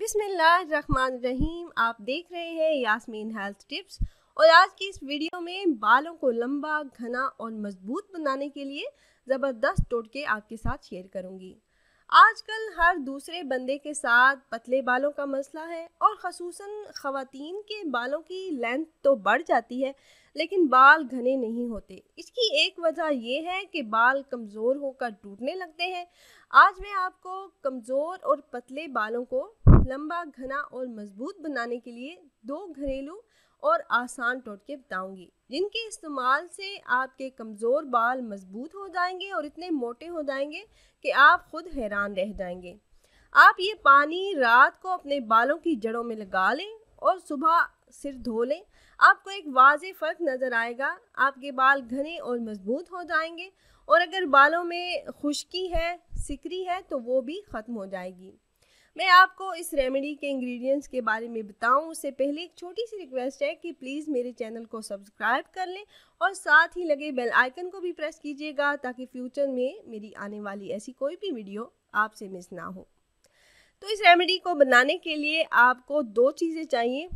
बिस्मिल्लाहिर्रहमानिर्रहीम। आप देख रहे हैं यास्मीन हेल्थ टिप्स और आज की इस वीडियो में बालों को लंबा, घना और मजबूत बनाने के लिए ज़बरदस्त टोटके आपके साथ शेयर करूंगी। आजकल हर दूसरे बंदे के साथ पतले बालों का मसला है और ख़ुसूसन ख़वातीन के बालों की लेंथ तो बढ़ जाती है लेकिन बाल घने नहीं होते। इसकी एक वजह यह है कि बाल कमज़ोर होकर टूटने लगते हैं। आज मैं आपको कमज़ोर और पतले बालों को लंबा, घना और मजबूत बनाने के लिए 2 घरेलू और आसान टोटके बताऊंगी जिनके इस्तेमाल से आपके कमज़ोर बाल मजबूत हो जाएंगे और इतने मोटे हो जाएंगे कि आप खुद हैरान रह जाएंगे। आप ये पानी रात को अपने बालों की जड़ों में लगा लें और सुबह सिर धो लें। आपको एक वाज़े फ़र्क नज़र आएगा। आपके बाल घने और मजबूत हो जाएंगे और अगर बालों में खुश्की है, सिकरी है तो वो भी ख़त्म हो जाएगी। मैं आपको इस रेमेडी के इंग्रेडिएंट्स के बारे में बताऊं उससे पहले एक छोटी सी रिक्वेस्ट है कि प्लीज़ मेरे चैनल को सब्सक्राइब कर लें और साथ ही लगे बेल आइकन को भी प्रेस कीजिएगा ताकि फ्यूचर में मेरी आने वाली ऐसी कोई भी वीडियो आपसे मिस ना हो। तो इस रेमेडी को बनाने के लिए आपको 2 चीज़ें चाहिए।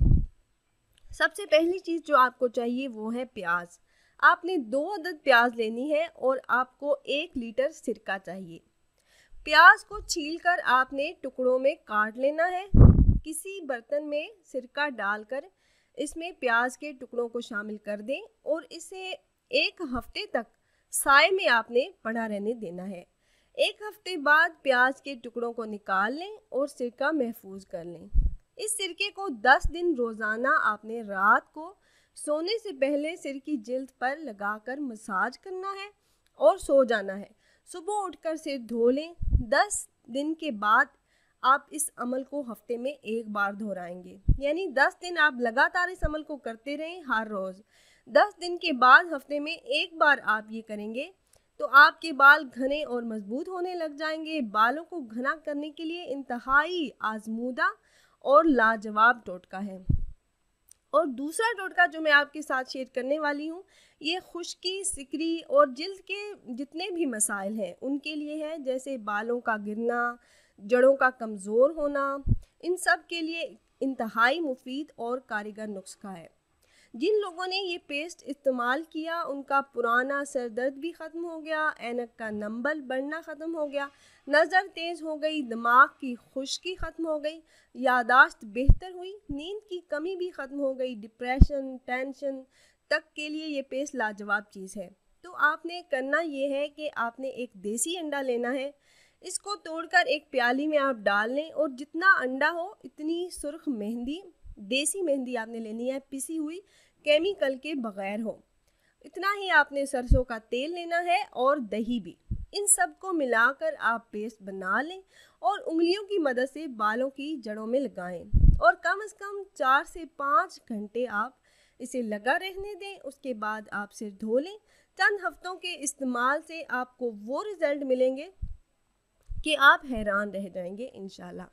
सबसे पहली चीज़ जो आपको चाहिए वो है प्याज। आपने 2 अदद प्याज लेनी है और आपको 1 लीटर सिरका चाहिए। प्याज को छीलकर आपने टुकड़ों में काट लेना है। किसी बर्तन में सिरका डालकर इसमें प्याज के टुकड़ों को शामिल कर दें और इसे 1 हफ्ते तक साए में आपने पड़ा रहने देना है। 1 हफ्ते बाद प्याज के टुकड़ों को निकाल लें और सिरका महफूज कर लें। इस सिरके को 10 दिन रोज़ाना आपने रात को सोने से पहले सिर की जिल्द पर लगाकर मसाज करना है और सो जाना है। सुबह उठकर सिर धो लें। 10 दिन के बाद आप इस अमल को हफ्ते में 1 बार दोहराएंगे, यानी 10 दिन आप लगातार इस अमल को करते रहें हर रोज़। 10 दिन के बाद हफ्ते में 1 बार आप ये करेंगे तो आपके बाल घने और मजबूत होने लग जाएंगे। बालों को घना करने के लिए इंतहाई आजमूदा और लाजवाब टोटका है। और दूसरा टोटका जो मैं आपके साथ शेयर करने वाली हूँ ये खुश्की, सिकरी और जिल्द के जितने भी मसाइल हैं उनके लिए है, जैसे बालों का गिरना, जड़ों का कमज़ोर होना, इन सब के लिए इंतहाई मुफीद और कारगर नुस्खा है। जिन लोगों ने ये पेस्ट इस्तेमाल किया उनका पुराना सर दर्द भी ख़त्म हो गया, ऐनक का नंबल बढ़ना ख़त्म हो गया, नज़र तेज़ हो गई, दिमाग की खुश्की ख़त्म हो गई, यादाश्त बेहतर हुई, नींद की कमी भी ख़त्म हो गई, डिप्रेशन, टेंशन तक के लिए ये पेस्ट लाजवाब चीज़ है। तो आपने करना ये है कि आपने एक देसी अंडा लेना है। इसको तोड़कर एक प्याली में आप डाल लें और जितना अंडा हो इतनी सुर्ख मेहंदी, देसी मेहंदी आपने लेनी है, पिसी हुई, केमिकल के बगैर हो। इतना ही आपने सरसों का तेल लेना है और दही भी। इन सब को मिलाकर आप पेस्ट बना लें और उंगलियों की मदद से बालों की जड़ों में लगाएं और कम से कम 4 से 5 घंटे आप इसे लगा रहने दें। उसके बाद आप सिर धो लें। चंद हफ्तों के इस्तेमाल से आपको वो रिज़ल्ट मिलेंगे कि आप हैरान रह जाएंगे इंशाल्लाह।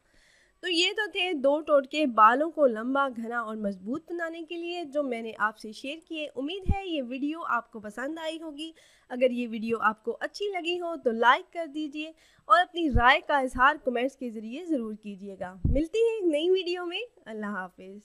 तो ये तो थे 2 टोटके बालों को लंबा, घना और मजबूत बनाने के लिए जो मैंने आपसे शेयर किए। उम्मीद है ये वीडियो आपको पसंद आई होगी। अगर ये वीडियो आपको अच्छी लगी हो तो लाइक कर दीजिए और अपनी राय का इजहार कमेंट्स के ज़रिए ज़रूर कीजिएगा। मिलती है एक नई वीडियो में। अल्लाह हाफिज़।